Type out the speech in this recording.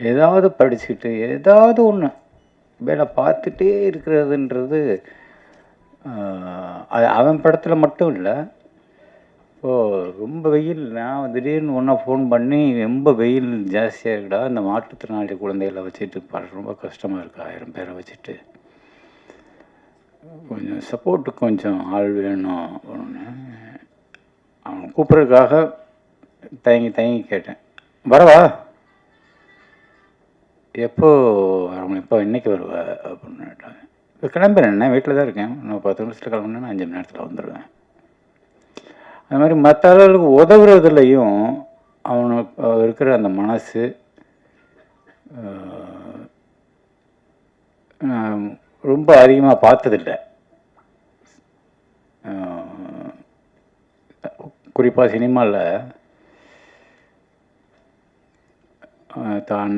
ஏதாவது படிச்சுக்கிட்டு ஏதாவது ஒன்று வேலை பார்த்துட்டே இருக்கிறதுன்றது அது அவன் படத்தில் மட்டும் இல்லை. இப்போது ரொம்ப வெயில், நான் திடீர்னு ஒன்றா ஃபோன் பண்ணி ரொம்ப வெயில் ஜாஸ்தியாக இருக்குடா, இந்த மாற்றுத்திறனாளி குழந்தைகளை வச்சுட்டு ரொம்ப கஷ்டமாக இருக்குது, 1000 பேரை வச்சுட்டு கொஞ்சம் சப்போர்ட்டுக்கு கொஞ்சம் ஆள் வேணும் ஒன்று. அவன் கூப்பிட்றதுக்காக தயங்கி தயங்கி கேட்டேன், வரவா, எப்போ வரணும், இப்போ இன்றைக்கி வருவா அப்படின்னு கேட்டாங்க. இப்போ கிளம்புறேன், வீட்டில் தான் இருக்கேன், இன்னும் 10 நிமிஷத்தில் கிளம்புனேன்னா 5 மணி நேரத்தில் வந்துடுவேன். அது மாதிரி மற்ற ஆளுகளுக்கு உதவுறதுலையும் அவனுக்கு இருக்கிற அந்த மனசு ரொம்ப அதிகமாக பார்த்ததில்லை. குறிப்பாக சினிமாவில் தான்